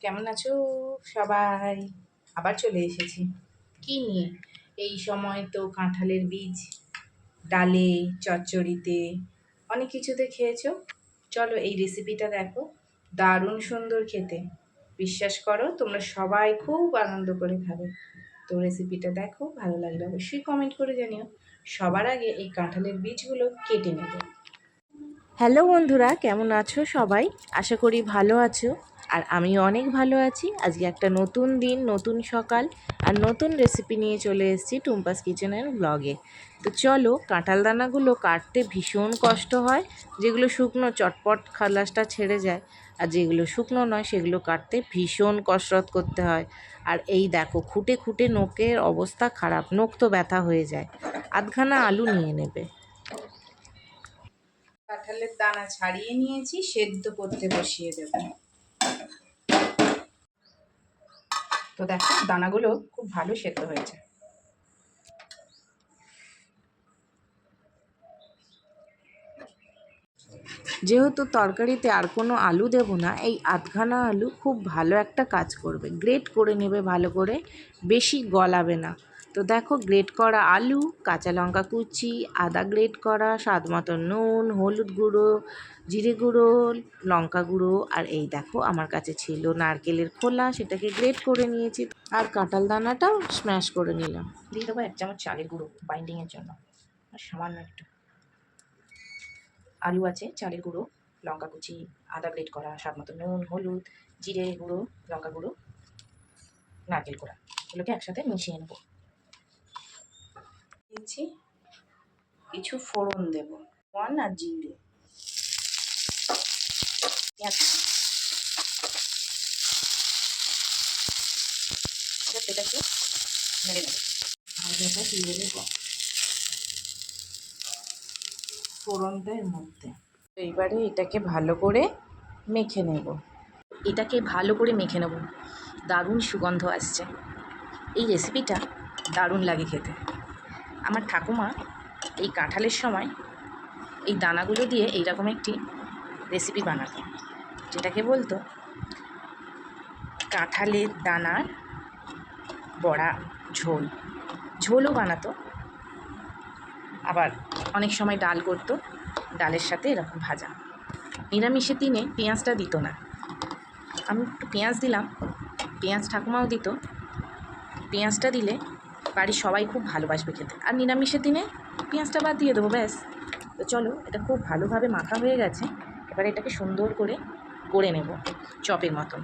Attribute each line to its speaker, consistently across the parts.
Speaker 1: কেমন আছো সবাই? আবার চলে এসেছি। কি নিয়ে? এই সময় তো কাঁঠালের বীজ ডালে, চচ্চড়িতে, অনেক কিছুতে খেয়েছো। চলো এই রেসিপিটা দেখো, দারুণ সুন্দর খেতে। বিশ্বাস করো তোমরা সবাই খুব আনন্দ করে খাবে। তো রেসিপিটা দেখো, ভালো লাগলে অবশ্যই কমেন্ট করে জানিও। সবার আগে এই কাঁঠালের বীজগুলো কেটে নেব। হ্যালো বন্ধুরা, কেমন আছো সবাই? আশা করি ভালো আছো। আর আমি অনেক ভালো আছি। আজকে একটা নতুন দিন, নতুন সকাল আর নতুন রেসিপি নিয়ে চলে এসেছি টুম্পাস কিচেনের ব্লগে। তো চলো, কাঁঠাল দানাগুলো কাটতে ভীষণ কষ্ট হয়। যেগুলো শুকনো চটপট খালাসটা ছেড়ে যায়, আর যেগুলো শুকনো নয় সেগুলো কাটতে ভীষণ কসরত করতে হয়। আর এই দেখো, খুঁটে খুঁটে নোকের অবস্থা খারাপ, নোক তো ব্যথা হয়ে যায়। আধখানা আলু নিয়ে নেবে। কাঁঠালের দানা ছাড়িয়ে নিয়েছি, সেদ্ধ করতে বসিয়ে দেব। তো দেখো, দানাগুলো খুব ভালো সেদ্ধ হয়েছে। যেহেতু তরকারিতে আর কোনো আলু দেব না, এই আধখানা আলু খুব ভালো একটা কাজ করবে। গ্রেট করে নেবে ভালো করে, বেশি গলাবে না। তো দেখো, গ্রেট করা আলু, কাঁচা লঙ্কা কুচি, আদা গ্রেট করা, স্বাদ মতো নুন, হলুদ গুঁড়ো, জিরে গুঁড়ো, লঙ্কা গুঁড়ো, আর এই দেখো আমার কাছে ছিল নারকেলের খোলা, সেটাকে গ্রেট করে নিয়েছি। আর কাঁঠাল দানাটাও স্ম্যাশ করে নিলাম। দিয়ে দেবো 1 চামচ চালের গুঁড়ো বাইন্ডিংয়ের জন্য, আর সামান্য একটু আলু আছে, চালের গুঁড়ো, লঙ্কা কুচি, আদা গ্রেট করা, স্বাদ মতো নুন, হলুদ, জিরে গুঁড়ো, লঙ্কা গুঁড়ো, নারকেল কোড়া, এগুলোকে একসাথে মিশিয়ে নেব। দিচ্ছি কিছু ফোড়ন দেব, আর জিরে, পেঁয়াজ, এটাকে নেড়ে নেব। হালকা দিয়ে দেব ফোড়নটার মধ্যে। এইবারে এটাকে ভালো করে মেখে নেব। দারুণ সুগন্ধ আসছে। এই রেসিপিটা দারুণ লাগে খেতে। আমার ঠাকুমা এই কাঁঠালের সময় এই দানাগুলো দিয়ে এইরকম একটি রেসিপি বানাতো, যেটাকে বলতো কাঁঠালের দানার বড়া ঝোল। ঝোলও বানাতো, আবার অনেক সময় ডাল করতো, ডালের সাথে এরকম ভাজা। নিরামিষের দিনে পেঁয়াজটা দিত না, আমি একটু পেঁয়াজ দিলাম, পেঁয়াজ ঠাকুমাও দিত। পেঁয়াজটা দিলে বাড়ির সবাই খুব ভালোবাসবে খেতে। আর নিরামিষের দিনে পেঁয়াজটা বাদ দিয়ে দেবো, ব্যাস। তো চলো, এটা খুব ভালোভাবে মাখা হয়ে গেছে। এবার এটাকে সুন্দর করে গড়ে নেব চপের মতন।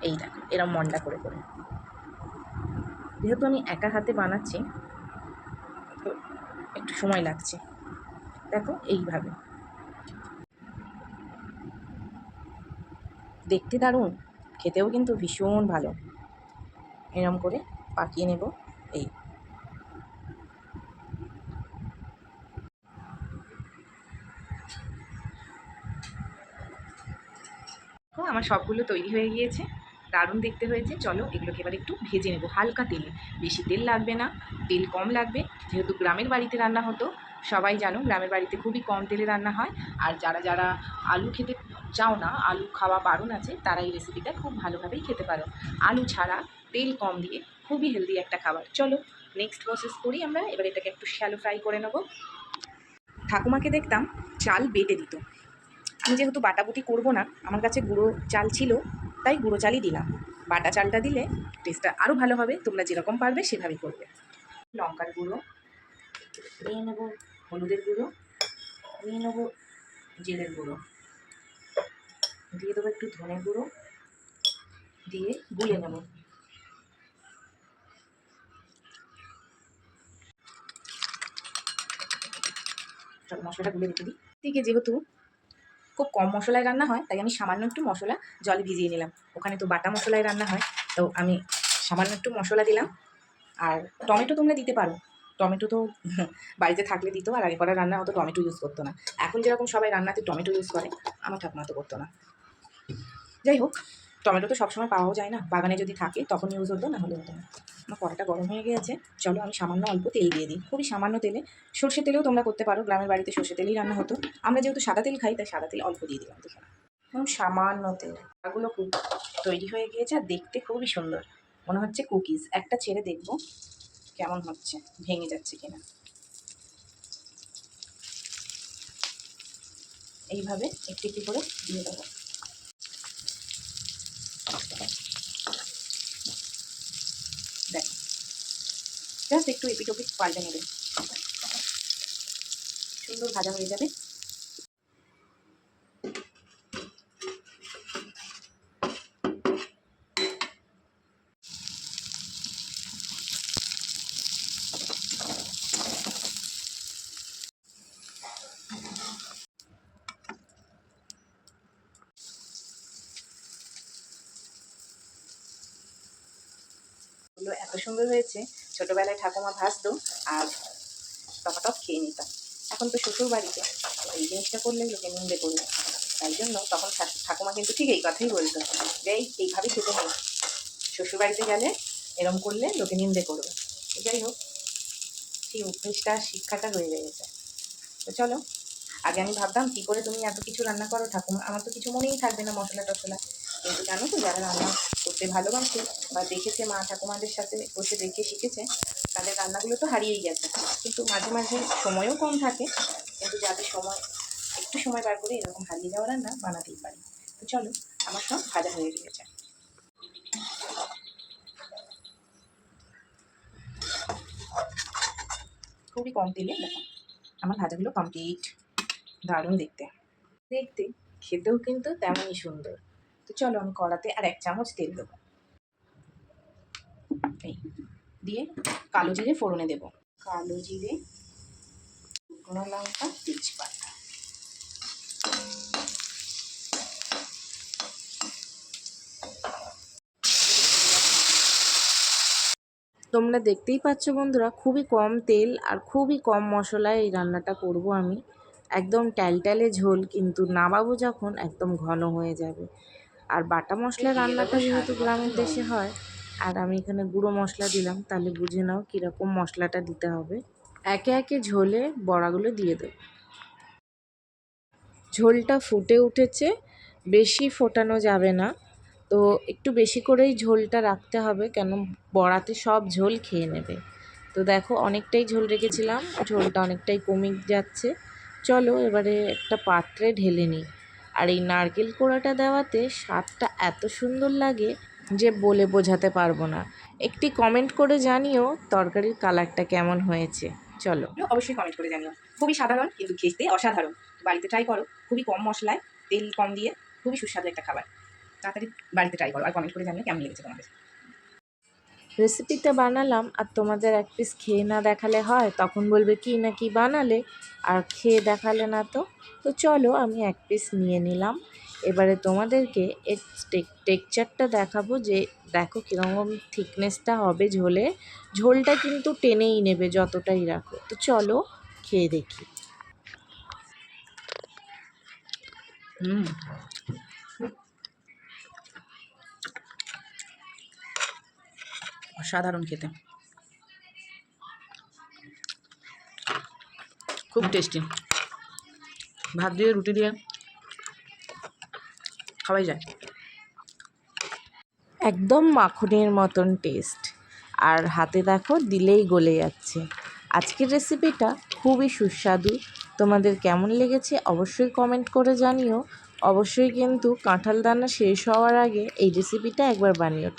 Speaker 1: এই দেখো, এরম মন্ডা করে করে। যেহেতু আমি একা হাতে বানাচ্ছি, তো একটু সময় লাগছে। দেখো এইভাবে, দেখতে দারুণ, খেতেও কিন্তু ভীষণ ভালো। এরম করে পাকিয়ে নেব। এই আমার সবগুলো তৈরি হয়ে গিয়েছে, দারুণ দেখতে হয়েছে। চলো এগুলোকে এবার একটু ভেজে নেব হালকা তেলে। বেশি তেল লাগবে না, তেল কম লাগবে। যেহেতু গ্রামের বাড়িতে রান্না হতো, সবাই জানো গ্রামের বাড়িতে খুবই কম তেলে রান্না হয়। আর যারা যারা আলু খেতে চাও না, আলু খাওয়া বারণ আছে, তারা এই রেসিপিটা খুব ভালোভাবেই খেতে পারো। আলু ছাড়া তেল কম দিয়ে খুবই হেলদি একটা খাবার। চলো নেক্সট প্রসেস করি আমরা। এবার এটাকে একটু শ্যালো ফ্রাই করে নেব। ঠাকুমাকে দেখতাম চাল বেটে দিত। আমি যেহেতু বাটাবুটি করবো না, আমার কাছে গুঁড়ো চাল ছিল, তাই গুঁড়ো চালই দিলাম। বাটা চালটা দিলে টেস্টটা আরও ভালো হবে। তোমরা যেরকম পারবে সেভাবেই করবে। লঙ্কার গুঁড়ো নিয়ে নেবো, হলুদের গুঁড়ো নিয়ে নেবো, জিরের গুঁড়ো দিয়ে দেবো, একটু ধনে গুঁড়ো দিয়ে গুলে নেব। মশলাটা গুলে রেখে দিই। দিকে যেহেতু খুব কম মশলায় রান্না হয়, তাই আমি সামান্য একটু মশলা জলে ভিজিয়ে নিলাম। ওখানে তো বাটা মশলায় রান্না হয়, তো আমি সামান্য একটু মশলা দিলাম। আর টমেটো তোমরা দিতে পারো, টমেটো তো বাড়িতে থাকলে দিত। আর আগে করা রান্না হতো টমেটো ইউজ করতো না। এখন যেরকম সবাই রান্নাতে টমেটো ইউজ করে, আমার ঠাকুমা তো করতো না। যাই হোক, টমেটো তো সবসময় পাওয়াও যায় না, বাগানে যদি থাকে তখন ইউজ হতো, না হলে হতো না। আমার কড়াটা গরম হয়ে গিয়েছে, চলো আমি সামান্য অল্প তেল দিয়ে দিই, খুবই সামান্য তেলে। সর্ষে তেলেও তোমরা করতে পারো, গ্রামের বাড়িতে সর্ষে তেলেই রান্না হতো। আমরা যেহেতু সাদা তেল খাই, তাই সাদা তেল অল্প দিয়ে দিলাম, দেখে না। সামান্য তেল, এগুলো খুব তৈরি হয়ে গিয়েছে আর দেখতে খুবই সুন্দর মনে হচ্ছে কুকিজ। একটা ছেড়ে দেখবো কেমন হচ্ছে, ভেঙে যাচ্ছে কিনা। এইভাবে একটু একটু করে দিয়ে দেবো। দেখো, জাস্ট একটু এপিট ওপিট পাল্টে নেবে, সুন্দর ভাজা হয়ে যাবে। এগুলো এত সুন্দর হয়েছে, ছোটবেলায় ঠাকুমা ভাজতো আর টপাটপ খেয়ে নিতাম। এখন তো শ্বশুর বাড়িতে, এই জিনিসটা করলে লোকে নিন্দে করবে, তাই জন্য তখন ঠাকুমা কিন্তু ঠিক এই কথাই বলতো যে এইভাবে খেতে নেই, শ্বশুর বাড়িতে গেলে এরম করলে লোকে নিন্দে করবে। যাই হোক, সেই অভ্যেসটা শিক্ষাটা রয়ে গেছে। তো চলো, আগে আমি ভাবতাম কী করে তুমি এত কিছু রান্না করো ঠাকুমা, আমার তো কিছু মনেই থাকবে না মশলা টশলা। কিন্তু জানো তো, যারা রান্না করতে ভালোবাসে বা দেখেছে মা ঠাকুমাদের সাথে বসে দেখে শিখেছে, তাদের রান্নাগুলো তো হারিয়েই গেছে। কিন্তু মাঝে মাঝে সময়ও কম থাকে, কিন্তু যাদের সময়, একটু সময় বার করে এরকম হারিয়ে যাওয়া রান্না বানাতেই পারি। তো চলো, আমার সব ভাজা হয়ে গিয়েছে। খুবই কম তেলে দেখো আমার ভাজাগুলো কমপ্লিট। দারুণ দেখতে, দেখতে খেতেও কিন্তু তেমনই সুন্দর। তো চলো, আমি কড়াতে আর 1 চামচ তেল দেবো, এই দিয়ে কালো জিরে ফোড়নে দেবো। কালো জিরে, শুকনো লঙ্কা, তেজপাতা। তোমরা দেখতেই পাচ্ছ বন্ধুরা, খুবই কম তেল আর খুবই কম মশলায় এই রান্নাটা করব আমি। একদম ট্যালট্যালে ঝোল, কিন্তু নামাবো যখন একদম ঘন হয়ে যাবে। আর বাটা মশলা রান্নাটা যেহেতু গ্রামের দেশে হয়, আর আমি এখানে গুঁড়ো মশলা দিলাম, তাহলে বুঝে নাও কীরকম মশলাটা দিতে হবে। একে একে ঝোলে বড়াগুলো দিয়ে দেব। ঝোলটা ফুটে উঠেছে, বেশি ফোটানো যাবে না, তো একটু বেশি করেই ঝোলটা রাখতে হবে, কেন বড়াতে সব ঝোল খেয়ে নেবে। তো দেখো, অনেকটাই ঝোল রেখেছিলাম, ঝোলটা অনেকটাই কমে যাচ্ছে। চলো এবারে একটা পাত্রে ঢেলে নিই। আর এই নারকেল কোড়াটা দেওয়াতে স্বাদটা এত সুন্দর লাগে যে বলে বোঝাতে পারবো না। একটি কমেন্ট করে জানিও তরকারির কালারটা কেমন হয়েছে। চলো, অবশ্যই কমেন্ট করে জানিও। খুবই সাধারণ কিন্তু খেতে অসাধারণ, বাড়িতে ট্রাই করো। খুবই কম মশলায়, তেল কম দিয়ে খুবই সুস্বাদু একটা খাবার। তাড়াতাড়ি বাড়িতে ট্রাই করো আর কমেন্ট করে জানিও কেমন লেগেছে তোমাদের। রেসিপিটা বানালাম আর তোমাদের এক পিস খেয়ে না দেখালে হয়, তখন বলবে কি না কি বানালে আর খেয়ে দেখালে না। তো তো চলো, আমি এক পিস নিয়ে নিলাম। এবারে তোমাদেরকে এর টেক্সচারটা দেখাবো, যে দেখো কীরকম থিকনেসটা হবে ঝোলে। ঝোলটা কিন্তু টেনেই নেবে যতটাই রাখো। তো চলো খেয়ে দেখি। অসাধারণ খেতে, খুব টেস্টি। ভাত দিয়ে, রুটি দিয়ে খাওয়াই যায়, একদম মাখনের মতন টেস্ট। আর হাতে দেখো দিলেই গলে যাচ্ছে। আজকের রেসিপিটা খুবই সুস্বাদু। তোমাদের কেমন লেগেছে অবশ্যই কমেন্ট করে জানিও। অবশ্যই কিন্তু কাঁঠাল দানা শেষ হওয়ার আগে এই রেসিপিটা একবার বানিও।